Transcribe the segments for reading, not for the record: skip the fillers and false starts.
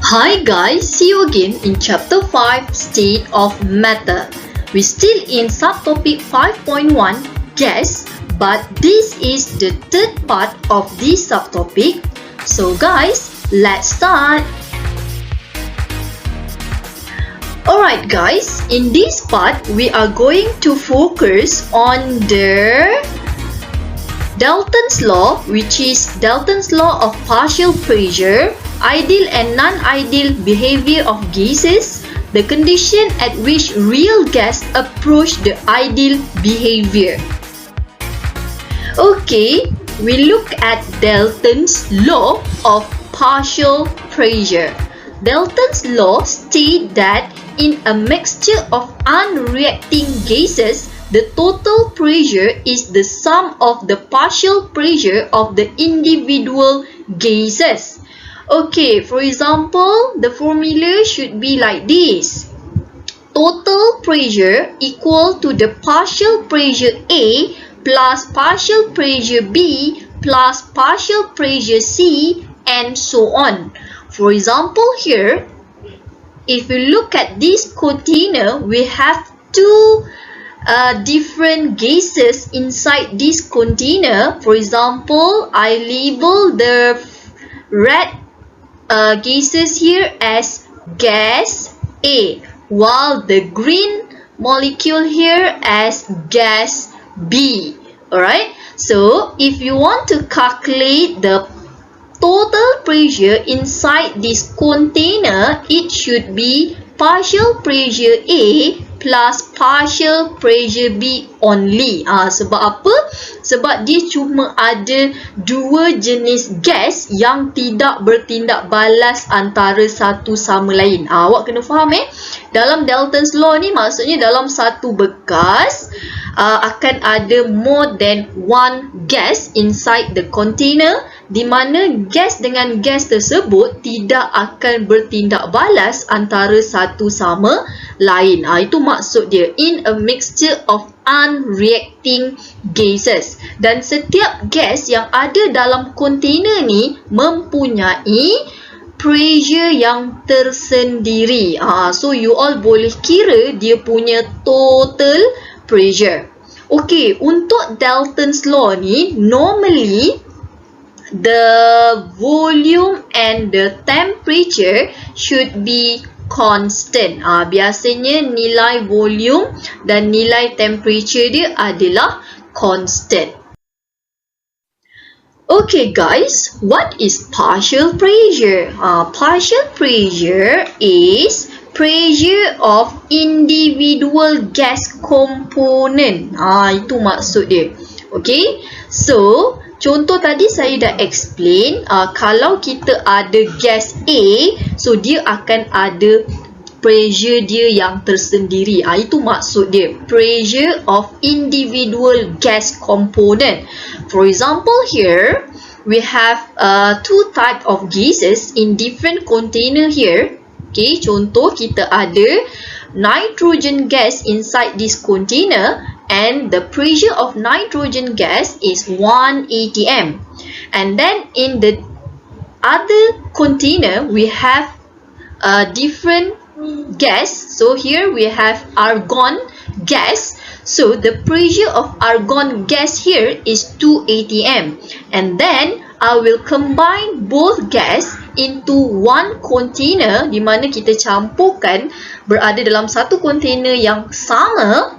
Hi guys, see you again in chapter 5, State of Matter. We're still in subtopic 5.1, Gas, but this is the third part of this subtopic. So guys, let's start. Alright guys, in this part, we are going to focus on the Dalton's law, which is Dalton's law of partial pressure, ideal and non-ideal behavior of gases, the condition at which real gas approach the ideal behavior. Okay, we look at Dalton's law of partial pressure. Dalton's law states that in a mixture of unreacting gases, the total pressure is the sum of the partial pressure of the individual gases. Okay, for example, the formula should be like this. Total pressure equal to the partial pressure A plus partial pressure B plus partial pressure C and so on. For example, here, if you look at this container, we have two different gases inside this container. For example, I label the red gases here as gas A, while the green molecule here as gas B. Alright, so if you want to calculate the total pressure inside this container, it should be partial pressure A plus partial pressure B only. Sebab apa? Sebab dia cuma ada dua jenis gas yang tidak bertindak balas antara satu sama lain. Awak kena faham Dalam Dalton's law ni maksudnya dalam satu bekas akan ada more than one gas inside the container, di mana gas dengan gas tersebut tidak akan bertindak balas antara satu sama lain. Itu maksud dia, in a mixture of unreacting gases. Dan setiap gas yang ada dalam container ni mempunyai pressure yang tersendiri. So you all boleh kira dia punya total pressure. Okay, untuk Dalton's law ni, normally the volume and the temperature should be constant. Biasanya nilai volume dan nilai temperature dia adalah constant. Okay guys, what is partial pressure? Partial pressure is pressure of individual gas component. Itu maksud dia. Okay, so contoh tadi saya dah explain, kalau kita ada gas A, so dia akan ada pressure dia yang tersendiri. Itu maksud dia, pressure of individual gas component. For example, here we have two type of gases in different container here. Okay, contoh kita ada nitrogen gas inside this container, and the pressure of nitrogen gas is 1 atm. And then in the other container, we have a different gas. So here we have argon gas. So the pressure of argon gas here is 2 atm. And then I will combine both gas into one container, di mana kita campurkan berada dalam satu container yang sama.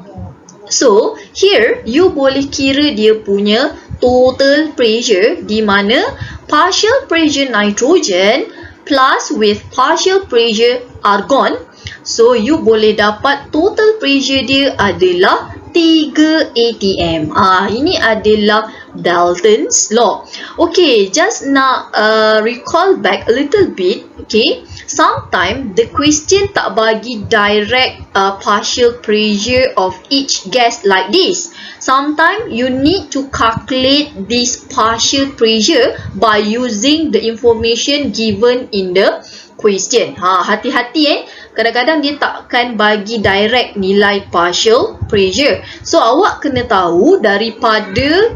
So here you boleh kira dia punya total pressure, di mana partial pressure nitrogen plus with partial pressure argon. So you boleh dapat total pressure dia adalah 3 atm. Ini adalah Dalton's law. Okay, just nak recall back a little bit. Okay, sometimes the question tak bagi direct partial pressure of each gas like this. Sometimes you need to calculate this partial pressure by using the information given in the question. Hati-hati kadang-kadang dia takkan bagi direct nilai partial pressure. So awak kena tahu daripada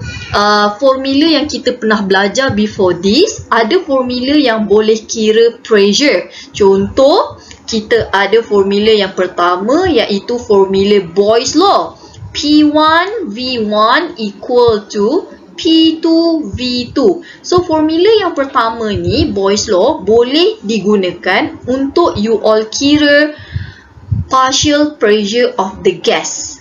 formula yang kita pernah belajar before this, ada formula yang boleh kira pressure. Contoh, kita ada formula yang pertama iaitu formula Boyle's law. P1 V1 equal to P2 V2. So formula yang pertama ni, Boyle's law, boleh digunakan untuk you all kira partial pressure of the gas.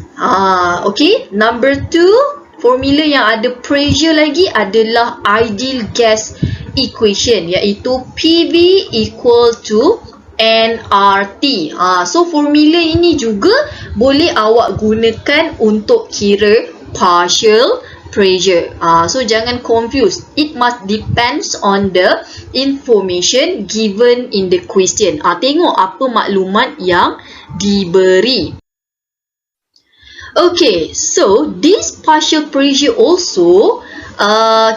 Okay, number 2, formula yang ada pressure lagi adalah ideal gas equation, iaitu PV equal to nRT. So formula ini juga boleh awak gunakan untuk kira partial pressure. So jangan confuse. It must depends on the information given in the question. Tengok apa maklumat yang diberi. Okay, so this partial pressure also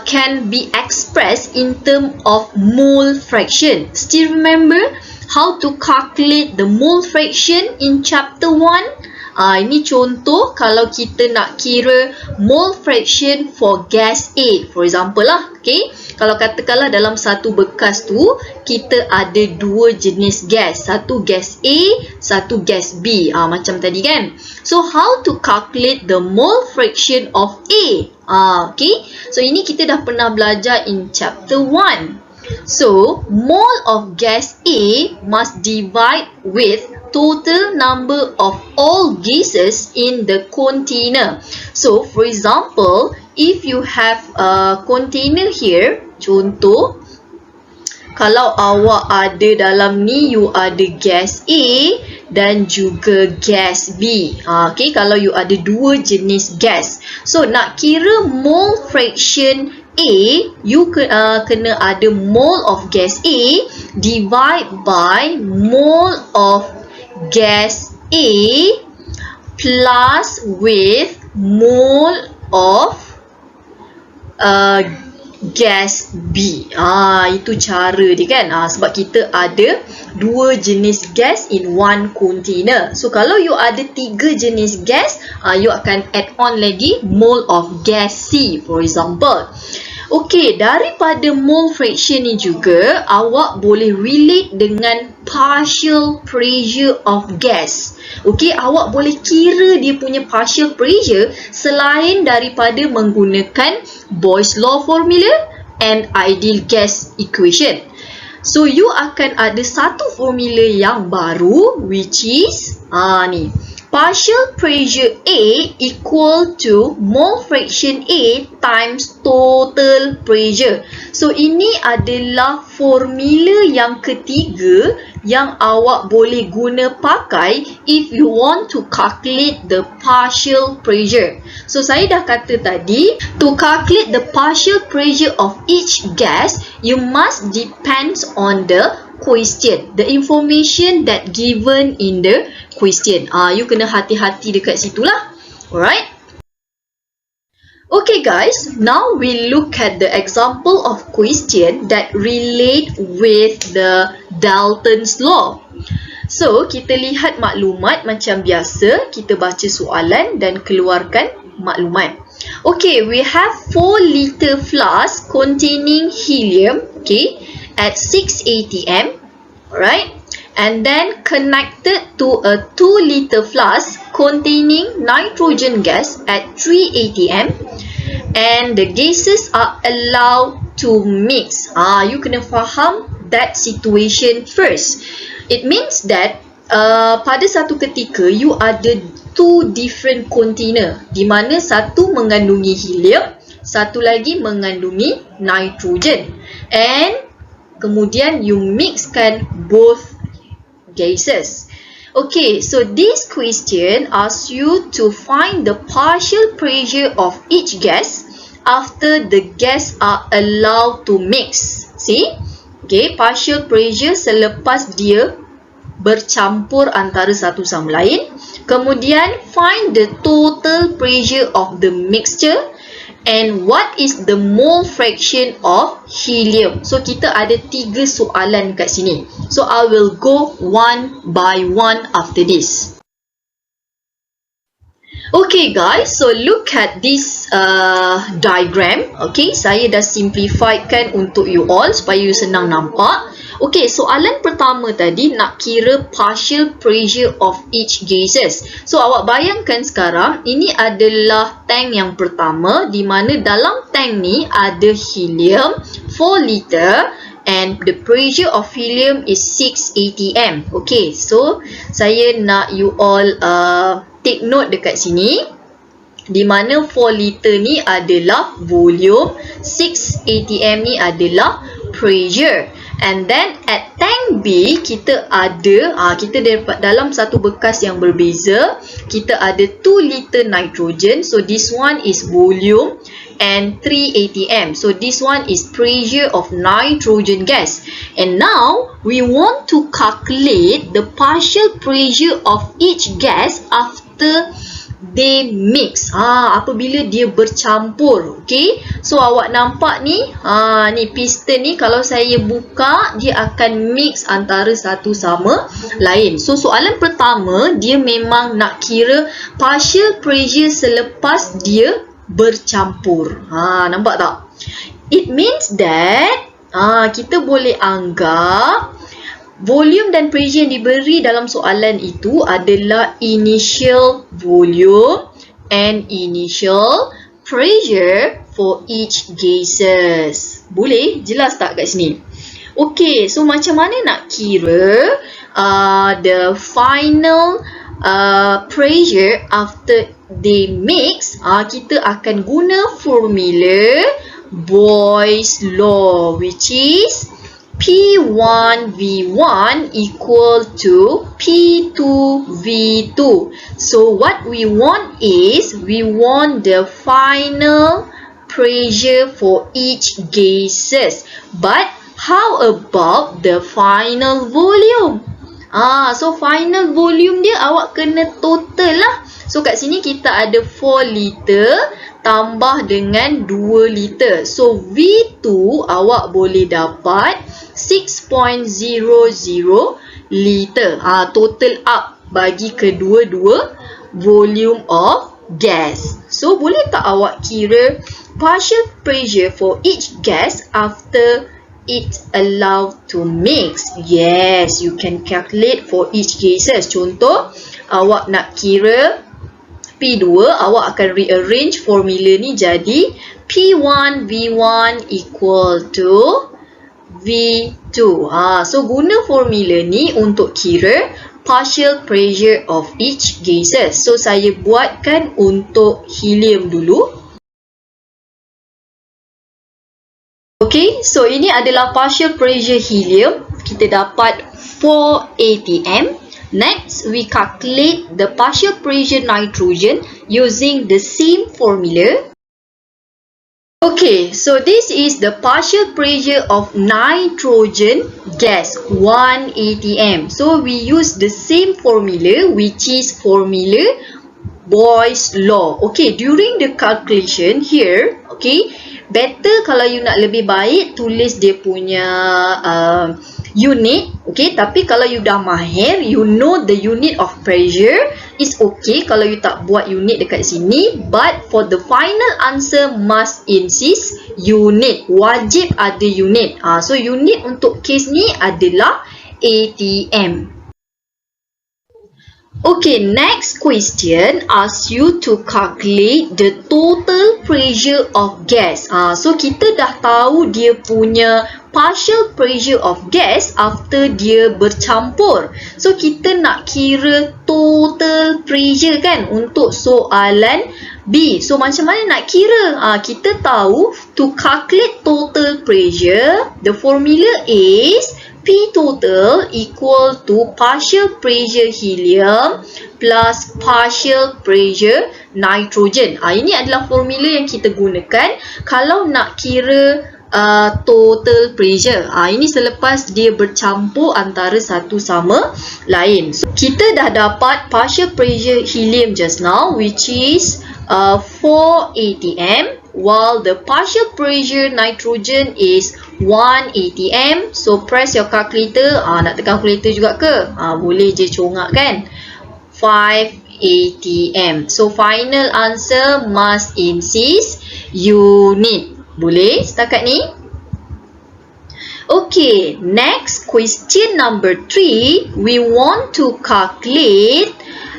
can be expressed in terms of mole fraction. Still remember how to calculate the mole fraction in chapter 1? Ini contoh kalau kita nak kira mole fraction for gas A, for example lah. Okay, kalau katakanlah dalam satu bekas tu kita ada dua jenis gas, satu gas A, satu gas B, macam tadi kan. So how to calculate the mole fraction of A? Okay, so ini kita dah pernah belajar in chapter 1. So mole of gas A must divide with total number of all gases in the container. So for example, if you have a container here, contoh kalau awak ada dalam ni, you ada gas A dan juga gas B. Okay, kalau you ada dua jenis gas. So nak kira mole fraction A, you kena ada mole of gas A divide by mole of gas A plus with mole of gas B. Itu cara dia kan. Sebab kita ada dua jenis gas in one container. So kalau you ada tiga jenis gas, you akan add on lagi mole of gas C, for example. Okay, daripada mole fraction ni juga awak boleh relate dengan partial pressure of gas. Okay, awak boleh kira dia punya partial pressure selain daripada menggunakan Boyle's law formula and ideal gas equation. So you akan ada satu formula yang baru, which is ni, partial pressure A equal to mole fraction A times total pressure. So ini adalah formula yang ketiga yang awak boleh guna pakai if you want to calculate the partial pressure. So saya dah kata tadi, to calculate the partial pressure of each gas, you must depends on the question, the information that given in the question. You kena hati-hati dekat situlah. Alright. Okay guys, now we look at the example of question that relate with the Dalton's law. So, kita lihat maklumat macam biasa, kita baca soalan dan keluarkan maklumat. Okay, we have 4 liter flask containing helium, okay, at 6 atm, alright, and then connected to a 2 liter flask containing nitrogen gas at 3 atm, and the gases are allowed to mix. You kena faham that situation first. It means that pada satu ketika you ada 2 different container, di mana satu mengandungi helium, satu lagi mengandungi nitrogen, and kemudian you mixkan both gases. Okay, so this question asks you to find the partial pressure of each gas after the gas are allowed to mix. See? Okay, partial pressure selepas dia bercampur antara satu sama lain. Kemudian find the total pressure of the mixture and what is the mole fraction of helium. So kita ada 3 soalan kat sini. So I will go one by one after this. Okay guys, so look at this diagram. Okay, saya dah simplifikan untuk you all supaya you senang nampak. Okay, soalan pertama tadi nak kira partial pressure of each gases. So awak bayangkan sekarang ini adalah tank yang pertama, di mana dalam tank ni ada helium 4 liter and the pressure of helium is 6 atm. Okay, so saya nak you all take note dekat sini, di mana 4 liter ni adalah volume, 6 atm ni adalah pressure. And then at tank B kita ada kita dapat dalam satu bekas yang berbeza, kita ada 2 liter nitrogen. So this one is volume and 3 atm. So this one is pressure of nitrogen gas. And now we want to calculate the partial pressure of each gas after they mix. Apabila dia bercampur. Okay, so awak nampak ni, ni piston ni, kalau saya buka dia akan mix antara satu sama lain. So soalan pertama dia memang nak kira partial pressure selepas dia bercampur. Nampak tak? It means that kita boleh anggap volume dan pressure yang diberi dalam soalan itu adalah initial volume and initial pressure for each gases. Boleh? Jelas tak kat sini? Okay, so macam mana nak kira the final pressure after they mix? Kita akan guna formula Boyle's law, which is P1 V1 equal to P2 V2. So what we want is, we want the final pressure for each gases. But how about the final volume? So final volume dia awak kena total lah. So kat sini kita ada 4 liter tambah dengan 2 liter. So V2 awak boleh dapat 6.00 liter. Total up bagi kedua-dua volume of gas. So boleh tak awak kira partial pressure for each gas after it's allowed to mix? Yes, you can calculate for each gases. Contoh, awak nak kira P2, awak akan rearrange formula ni jadi P1 V1 equal to V2. So guna formula ni untuk kira partial pressure of each gases. So saya buatkan untuk helium dulu. Okay, so ini adalah partial pressure helium. Kita dapat 4 atm. Next, we calculate the partial pressure nitrogen using the same formula. Okay, so this is the partial pressure of nitrogen gas, 1 atm. So we use the same formula, which is formula Boyle's law. Okay, during the calculation here, okay, better kalau you nak lebih baik tulis dia punya unit. Okay, tapi kalau you dah mahir, you know the unit of pressure, is okay kalau you tak buat unit dekat sini. But for the final answer must insist unit. Wajib ada unit. So unit untuk case ni adalah atm. Okay, next question asks you to calculate the total pressure of gas. So kita dah tahu dia punya partial pressure of gas after dia bercampur. So kita nak kira total pressure kan untuk soalan B. So macam mana nak kira? Kita tahu to calculate total pressure, the formula is P total equal to partial pressure helium plus partial pressure nitrogen. Ini adalah formula yang kita gunakan kalau nak kira total pressure. Ini selepas dia bercampur antara satu sama lain. So, kita dah dapat partial pressure helium just now, which is 4 atm, while the partial pressure nitrogen is 1 atm. So press your calculator. Nak tekan calculator juga ke? Boleh je congak kan? 5 atm. So final answer must insist unit. Boleh setakat ni? Okay, next question number 3. We want to calculate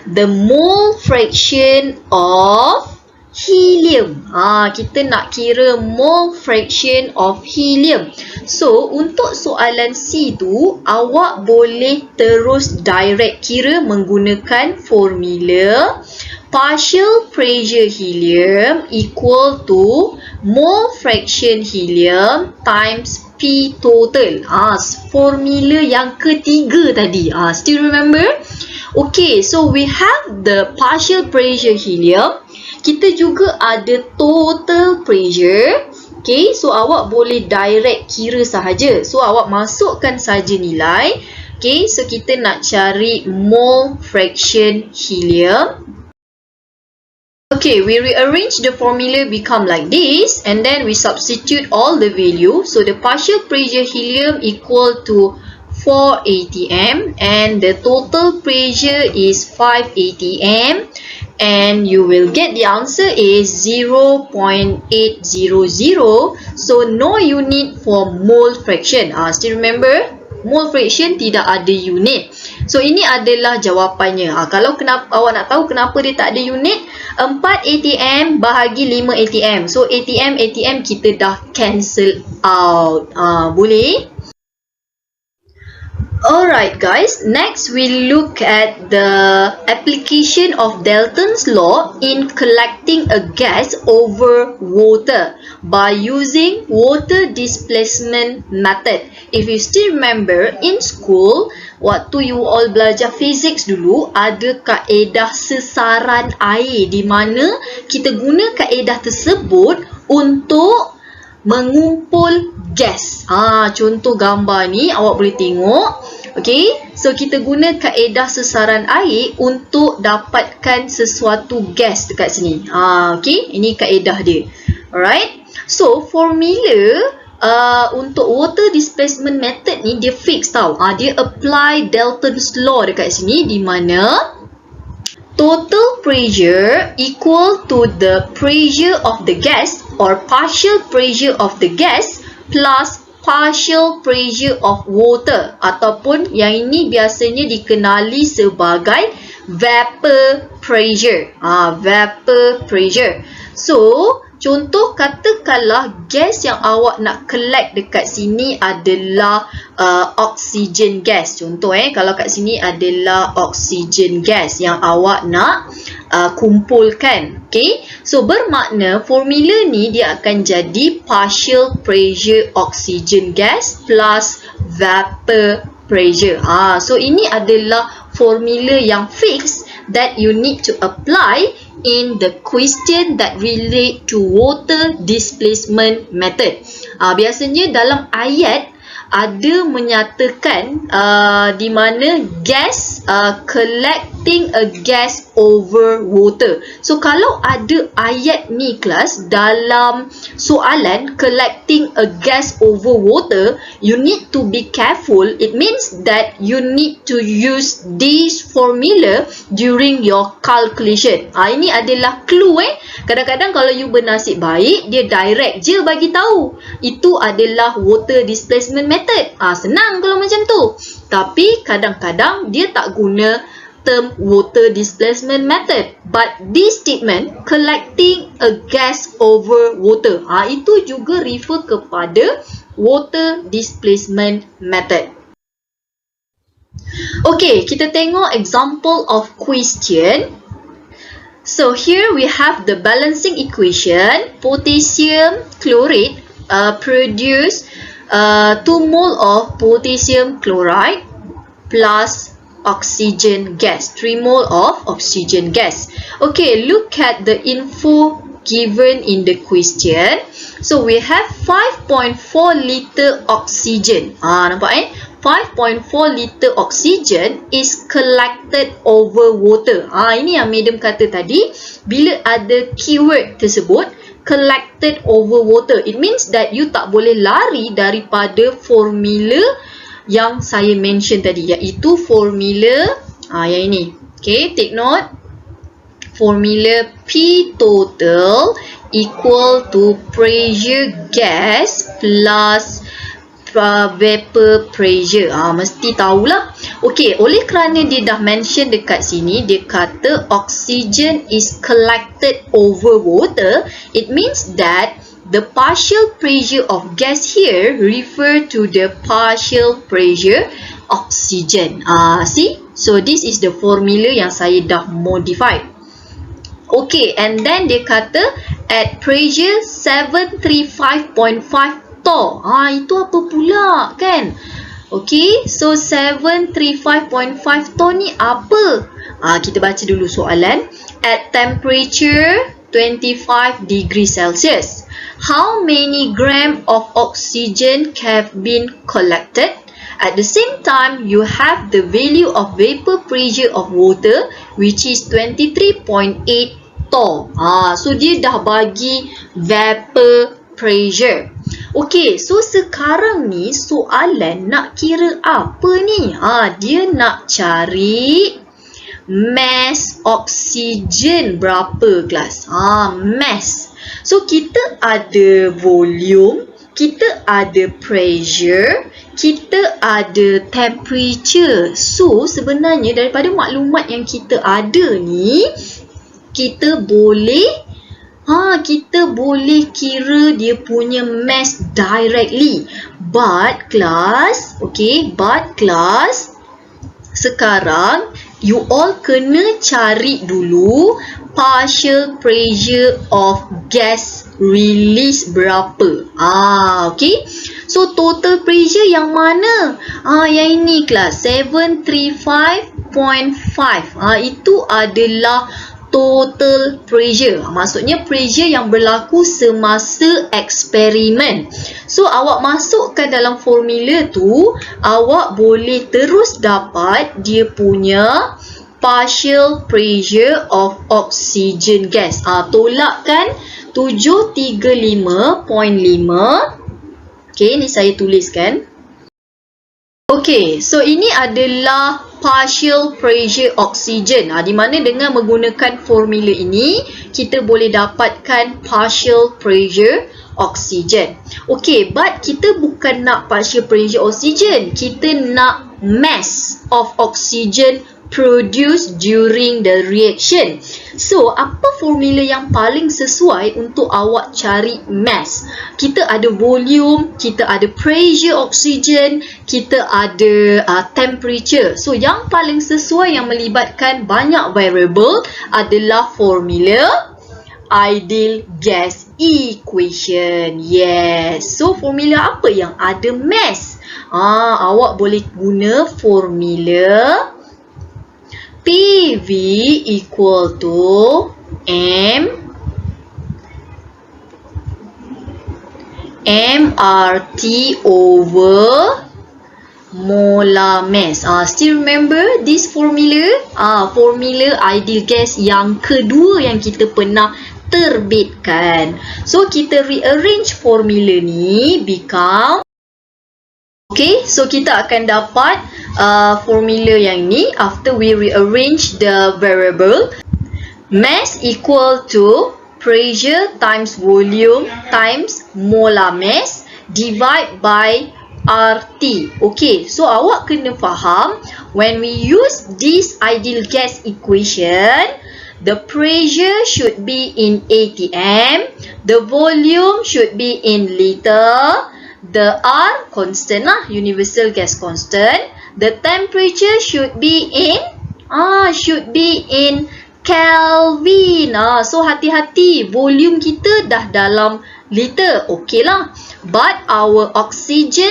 the mole fraction of helium. Kita nak kira mole fraction of helium. So, untuk soalan C tu, awak boleh terus direct kira menggunakan formula partial pressure helium equal to mole fraction helium times P total. Formula yang ketiga tadi. Still remember? Okay, so we have the partial pressure helium. Kita juga ada total pressure. Okay, so awak boleh direct kira sahaja. So awak masukkan saja nilai. Okay, so kita nak cari mole fraction helium. Okay, we rearrange the formula become like this, and then we substitute all the value. So the partial pressure helium equal to 4 atm and the total pressure is 5 atm, and you will get the answer is 0.800. So no unit for mole fraction. Still remember, mole fraction tidak ada unit. So ini adalah jawapannya. Kalau awak nak tahu kenapa dia tak ada unit, 4 atm bahagi 5 atm. So atm kita dah cancel out. Boleh? Alright guys, next we look at the application of Dalton's law in collecting a gas over water by using water displacement method. If you still remember in school, waktu you all belajar physics dulu, ada kaedah sesaran air di mana kita guna kaedah tersebut untuk mengumpul gas. Contoh gambar ni awak boleh tengok. Okay, so kita guna kaedah sesaran air untuk dapatkan sesuatu gas dekat sini. Okay, ini kaedah dia. Alright, so formula untuk water displacement method ni dia fix tau. Dia apply Dalton's law dekat sini, di mana total pressure equal to the pressure of the gas or partial pressure of the gas plus partial pressure of water, ataupun yang ini biasanya dikenali sebagai vapor pressure. Vapor pressure. So, contoh katakanlah gas yang awak nak collect dekat sini adalah oxygen gas. Contoh kalau kat sini adalah oxygen gas yang awak nak kumpulkan. Okay, so bermakna formula ni dia akan jadi partial pressure oxygen gas plus vapor pressure. So ini adalah formula yang fix that you need to apply in the question that relate to water displacement method. Biasanya dalam ayat ada menyatakan di mana gas collecting a gas over water. So kalau ada ayat ni kelas dalam soalan collecting a gas over water, you need to be careful. It means that you need to use this formula during your calculation. Ini adalah clue. Kadang-kadang kalau you bernasib baik, dia direct je bagi tahu itu adalah water displacement method. Senang kalau macam tu. Tapi kadang-kadang dia tak guna term water displacement method. But this statement, collecting a gas over water, itu juga refer kepada water displacement method. Okay, kita tengok example of question. So here we have the balancing equation. Potassium chloride produce 2 mole of potassium chloride plus oxygen gas, 3 mole of oxygen gas. Okay, look at the info given in the question. So we have 5.4 liter oxygen. Nampak 5.4 liter oxygen is collected over water. Ini yang madam kata tadi, bila ada keyword tersebut, collected over water, it means that you tak boleh lari daripada formula yang saya mention tadi, iaitu formula yang ini. Okay, take note. Formula P total equal to pressure gas plus vapor pressure. Mesti tahulah. Okay, oleh kerana dia dah mention dekat sini, dia kata oxygen is collected over water, it means that the partial pressure of gas here refer to the partial pressure oxygen. See? So this is the formula yang saya dah modify. Okay, and then dia kata at pressure 735.5 torr. Itu apa pula kan? Okay, so 735.5 torr ni apa? Kita baca dulu soalan. At temperature 25 degrees Celsius, how many gram of oxygen have been collected? At the same time, you have the value of vapor pressure of water, which is 23.8 torr. So dia dah bagi vapor pressure. Okay, so sekarang ni soalan nak kira apa ni? Dia nak cari mass oksigen berapa kelas? Mass. So kita ada volume, kita ada pressure, kita ada temperature. So sebenarnya daripada maklumat yang kita ada ni, kita boleh kira dia punya mass directly. But class, sekarang you all kena cari dulu partial pressure of gas release berapa. Okay. So total pressure yang mana? Yang ini kelas 735.5. Itu adalah total pressure. Maksudnya pressure yang berlaku semasa eksperimen. So awak masukkan dalam formula tu, awak boleh terus dapat dia punya partial pressure of oxygen gas. Tolakkan 735.5. Okay, ni saya tuliskan. Okay, so ini adalah partial pressure oxygen. Di mana dengan menggunakan formula ini, kita boleh dapatkan partial pressure oxygen. Okay, but kita bukan nak partial pressure oxygen. Kita nak mass of oxygen produced during the reaction. So, apa formula yang paling sesuai untuk awak cari mass? Kita ada volume, kita ada pressure oxygen, kita ada temperature. So, yang paling sesuai yang melibatkan banyak variable adalah formula ideal gas equation. Yes. So, formula apa yang ada mass? Awak boleh guna formula PV equal to MRT over molar mass. Still remember this formula? Formula ideal gas yang kedua yang kita pernah terbitkan. So, kita rearrange formula ni become, okay, so kita akan dapat formula yang ni after we rearrange the variable. Mass equal to pressure times volume times molar mass divide by RT. Okay, so awak kena faham when we use this ideal gas equation, the pressure should be in ATM, the volume should be in liter, the R constant lah, universal gas constant. The temperature should be in Kelvin. So hati-hati, volume kita dah dalam liter, okay lah. But our oxygen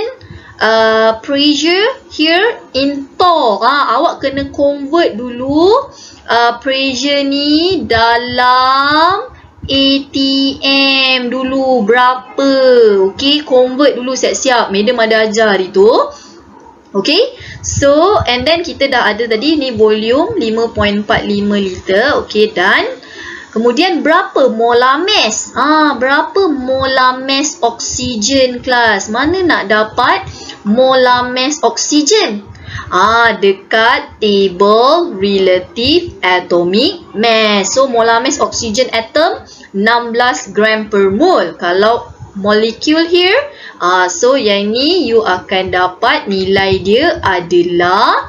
pressure here in torr. Awak kena convert dulu pressure ni dalam ATM dulu berapa. Okay, convert dulu siap-siap. Madam ada ajar hari tu. Okay, so and then kita dah ada tadi ni volume 5.45 liter. Okay, dan kemudian berapa molar mass? Berapa molar mass oksigen kelas? Mana nak dapat molar mass oksigen? Dekat table relative atomic mass. So molar mass oksigen atom 16 gram per mole. Kalau molecule here, so yang ni you akan dapat nilai dia adalah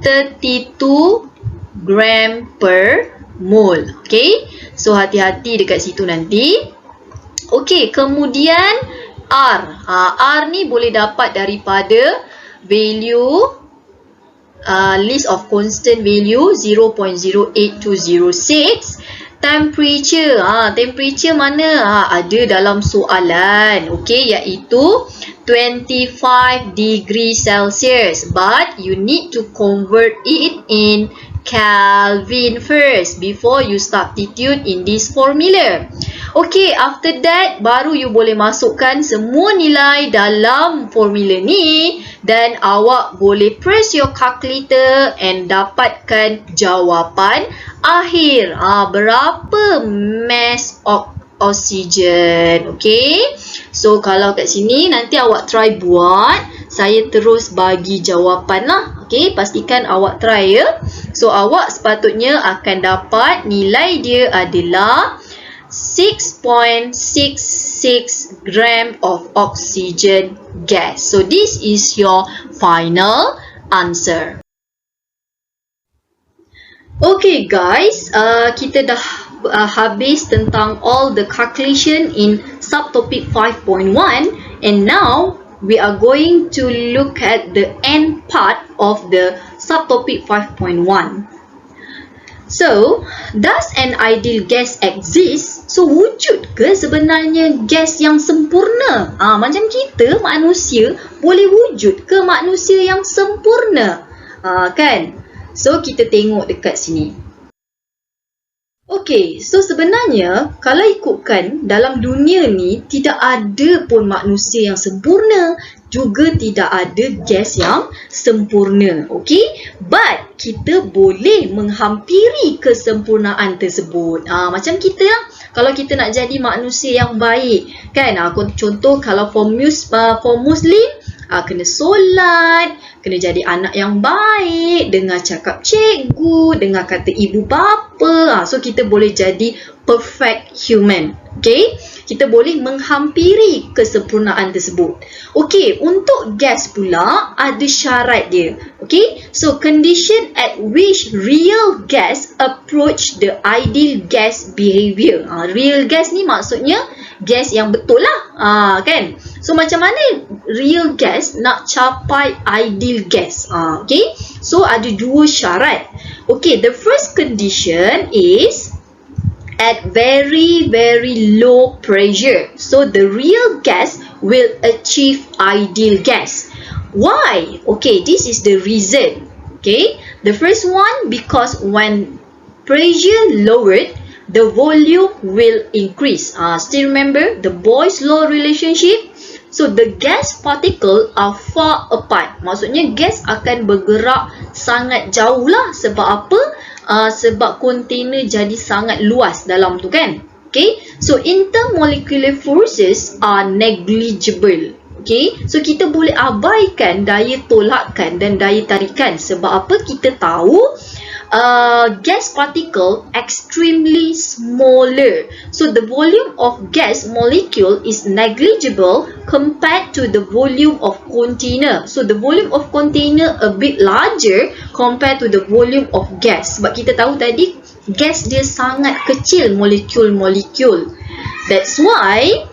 32 gram per mole. Okay, so hati-hati dekat situ nanti. Okay, kemudian R. R ni boleh dapat daripada value list of constant value 0.08206. Temperature, temperature mana? Ada dalam soalan. Okay, iaitu 25 degree Celsius. But you need to convert it in Kelvin first before you substitute in this formula. Okay, after that baru you boleh masukkan semua nilai dalam formula ni dan awak boleh press your calculator and dapatkan jawapan akhir. Berapa mass oksigen. Okay, so kalau kat sini nanti awak try buat, saya terus bagi jawapan lah. Okay, pastikan awak try ya. So awak sepatutnya akan dapat nilai dia adalah 6.66 gram of oxygen gas. So this is your final answer. Okay guys, kita dah habis tentang all the calculation in subtopic 5.1 and now we are going to look at the end part of the subtopic 5.1. So, does an ideal gas exist? So, wujud ke sebenarnya gas yang sempurna? Macam kita manusia, boleh wujud ke manusia yang sempurna? Kan? So, kita tengok dekat sini. Okay, so sebenarnya kalau ikutkan dalam dunia ni tidak ada pun manusia yang sempurna, juga tidak ada gas yang sempurna. Okay, but kita boleh menghampiri kesempurnaan tersebut. Macam kita lah, kalau kita nak jadi manusia yang baik, kan? Contoh kalau for Muslim, kena solat, kena jadi anak yang baik, dengar cakap cikgu, dengar kata ibu bapa. So kita boleh jadi perfect human. Okay, kita boleh menghampiri kesempurnaan tersebut. Okay, untuk gas pula ada syarat dia. Okay, so condition at which real gas approach the ideal gas behavior. Real gas ni maksudnya gas yang betul lah, kan? So macam mana real gas nak capai ideal gas? Okay, so ada dua syarat. Okay, the first condition is at very low pressure. So the real gas will achieve ideal gas. Why? Okay, this is the reason. Okay, the first one, because when pressure lowered, the volume will increase. Still remember the Boyle's law relationship? So the gas particle are far apart. Maksudnya gas akan bergerak sangat jauh lah. Sebab apa? Sebab kontainer jadi sangat luas dalam tu, kan? Okay, so intermolecular forces are negligible. Okay, so kita boleh abaikan daya tolakan dan daya tarikan. Sebab apa? Kita tahu gas particle extremely smaller. So the volume of gas molecule is negligible compared to the volume of container. So the volume of container a bit larger compared to the volume of gas. Sebab kita tahu tadi gas dia sangat kecil molekul-molekul. That's why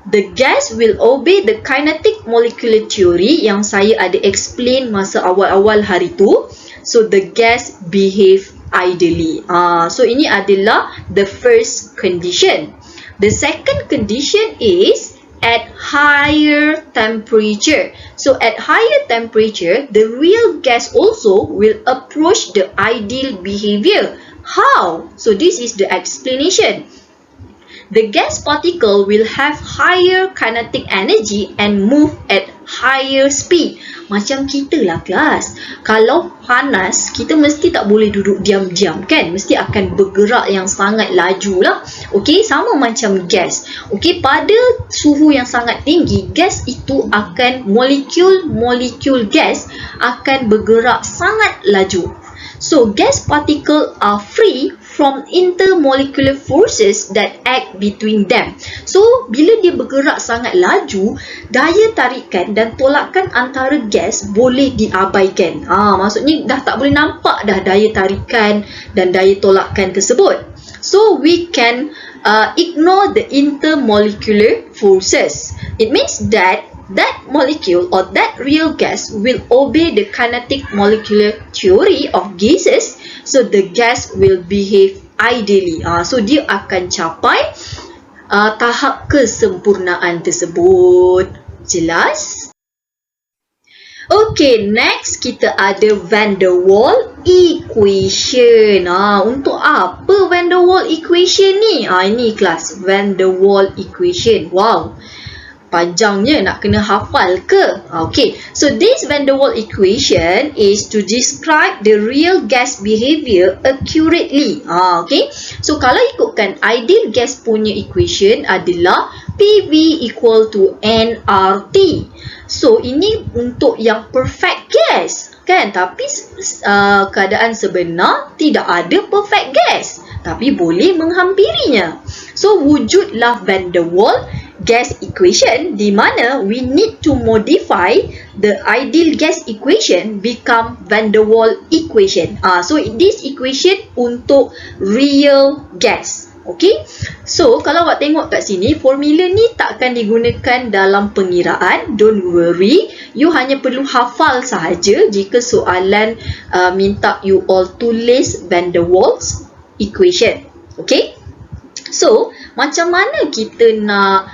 the gas will obey the kinetic molecular theory yang saya ada explain masa awal-awal hari tu. So the gas behave ideally. So ini adalah the first condition. The second condition is at higher temperature. So at higher temperature, the real gas also will approach the ideal behavior. How? So this is the explanation. the gas particle will have higher kinetic energy and move at higher speed. Macam kita lah kelas. Kalau panas, kita mesti tak boleh duduk diam-diam kan? Mesti akan bergerak yang sangat laju lah. Okey, sama macam gas. Okey, pada suhu yang sangat tinggi, gas itu akan molekul gas akan bergerak sangat laju. So, gas particle are free from intermolecular forces that act between them. So, bila dia bergerak sangat laju, daya tarikan dan tolakan antara gas boleh diabaikan. Maksudnya dah tak boleh nampak dah daya tarikan dan daya tolakan tersebut. So, we can ignore the intermolecular forces. It means that molecule or that real gas will obey the kinetic molecular theory of gases, so the gas will behave ideally. So dia akan capai tahap kesempurnaan tersebut. Jelas? Okay, next kita ada van der Waal equation. Untuk apa van der Waal equation ni? Ini kelas van der Waal equation. Wow, panjangnya, nak kena hafal ke? Okay, so this van der Waal equation is to describe the real gas behavior accurately. Okay, so kalau ikutkan ideal gas punya equation adalah PV equal to nRT. So ini untuk yang perfect gas kan, tapi keadaan sebenar tidak ada perfect gas, tapi boleh menghampirinya. So wujudlah van der Waal gas equation di mana we need to modify the ideal gas equation become van der Waal equation. So this equation untuk real gas. Okay, so kalau awak tengok kat sini, formula ni takkan digunakan dalam pengiraan. Don't worry, you hanya perlu hafal sahaja jika soalan minta you all tulis van der Waals equation. Okay, so macam mana kita nak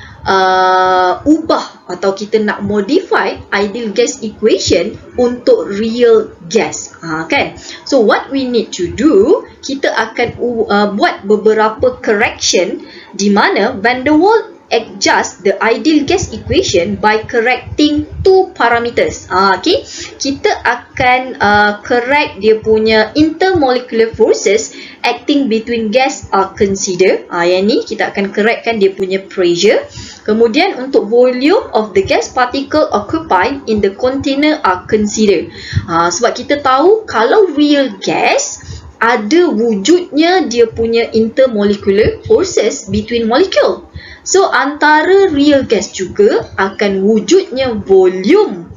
ubah atau kita nak modify ideal gas equation untuk real gas, kan? So what we need to do, kita akan buat beberapa correction di mana van der Waal adjust the ideal gas equation by correcting two parameters. Okay, kita akan correct dia punya intermolecular forces acting between gas are considered. Yang ni kita akan correctkan dia punya pressure. Kemudian untuk volume of the gas particle occupied in the container are considered. Sebab kita tahu kalau real gas ada wujudnya dia punya intermolecular forces between molecule. So antara real gas juga akan wujudnya volume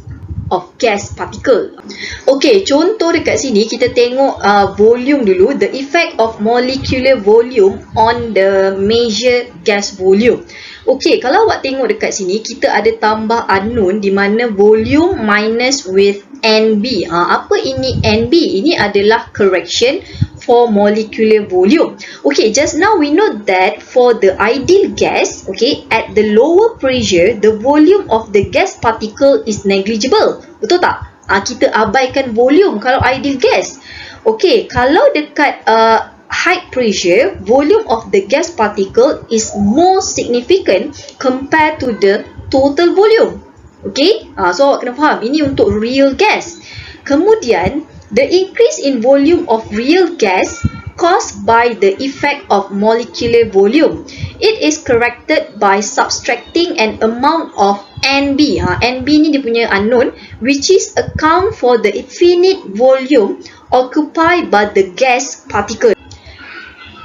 of gas particle. Okay, contoh dekat sini kita tengok volume dulu, the effect of molecular volume on the measured gas volume. Okay, kalau awak tengok dekat sini kita ada tambah unknown di mana volume minus with NB. Apa ini NB? Ini adalah correction for molecular volume. Okay, just now we know that for the ideal gas, okay, at the lower pressure, the volume of the gas particle is negligible. Betul tak? Kita abaikan volume kalau ideal gas. Okay, kalau dekat high pressure, volume of the gas particle is more significant compared to the total volume. Okay, so awak kena faham, ini untuk real gas. Kemudian, the increase in volume of real gas caused by the effect of molecular volume. It is corrected by subtracting an amount of NB. NB ni dia punya unknown, which is account for the infinite volume occupied by the gas particle.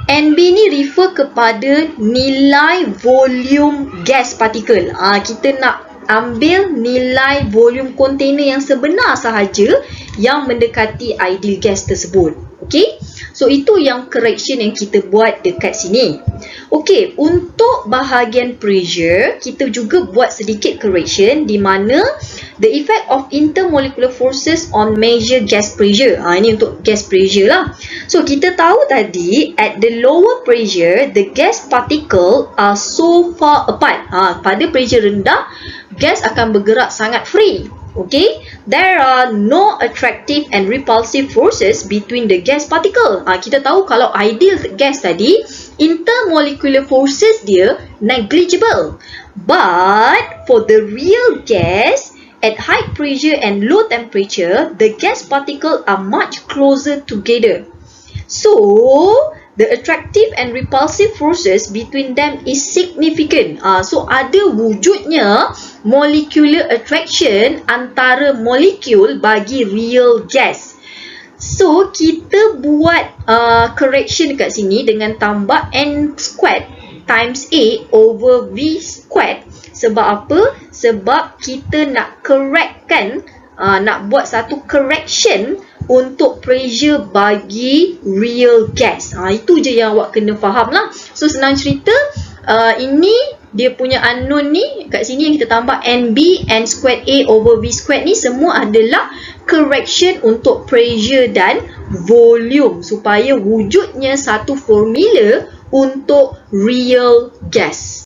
NB ni refer kepada nilai volume gas particle. Kita nak ambil nilai volume container yang sebenar sahaja yang mendekati ideal gas tersebut. Okay, so itu yang correction yang kita buat dekat sini. Okay, untuk bahagian pressure kita juga buat sedikit correction di mana the effect of intermolecular forces on measure gas pressure. Ini untuk gas pressure lah. So kita tahu tadi at the lower pressure the gas particle are so far apart. Pada pressure rendah gas akan bergerak sangat free. Okay, there are no attractive and repulsive forces between the gas particle. Kita tahu kalau ideal gas tadi intermolecular forces dia negligible. But for the real gas, at high pressure and low temperature, the gas particles are much closer together. So, the attractive and repulsive forces between them is significant. So, ada wujudnya molecular attraction antara molekul bagi real gas. So, kita buat correction dekat sini dengan tambah N squared times A over V squared. Sebab apa? Sebab kita nak correctkan, nak buat satu correction untuk pressure bagi real gas. Itu je yang awak kena faham lah. So, senang cerita, ini dia punya unknown ni, kat sini yang kita tambah NB, N squared A over V squared ni semua adalah correction untuk pressure dan volume supaya wujudnya satu formula untuk real gas.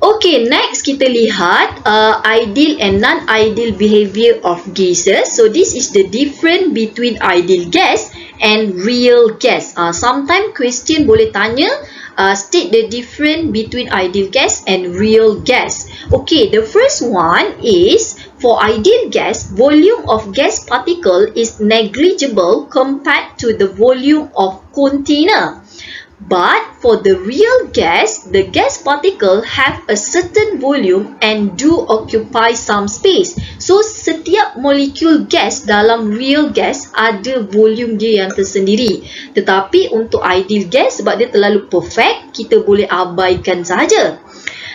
Okay, next kita lihat ideal and non-ideal behavior of gases. So, this is the difference between ideal gas and real gas. Sometimes question boleh tanya, state the difference between ideal gas and real gas. Okay, the first one is, for ideal gas, volume of gas particle is negligible compared to the volume of container. But for the real gas, the gas particle have a certain volume and do occupy some space. So, setiap molekul gas dalam real gas ada volume dia yang tersendiri. Tetapi untuk ideal gas, sebab dia terlalu perfect, kita boleh abaikan sahaja.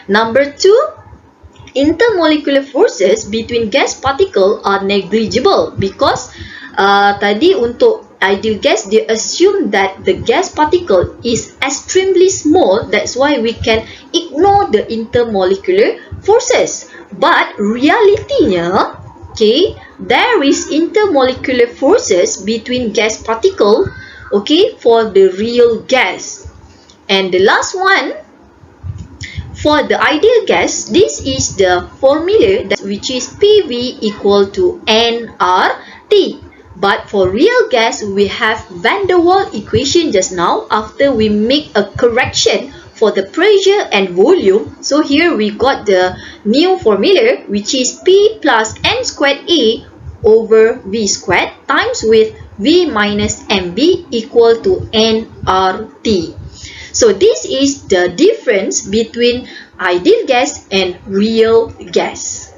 Number 2, intermolecular forces between gas particle are negligible because tadi untuk ideal gas, they assume that the gas particle is extremely small. That's why we can ignore the intermolecular forces. But realitinya, okay, there is intermolecular forces between gas particle, okay, for the real gas. And the last one, for the ideal gas, this is the formula which is PV equal to nRT. But for real gas, we have Van der Waals equation just now after we make a correction for the pressure and volume. So here we got the new formula which is P plus N squared A over V squared times with V minus MB equal to nRT. So this is the difference between ideal gas and real gas.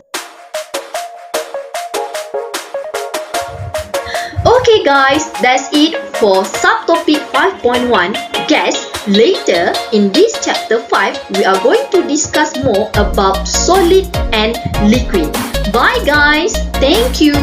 Okay guys, that's it for subtopic 5.1 gas. Later in this chapter 5, we are going to discuss more about solid and liquid. Bye guys, thank you.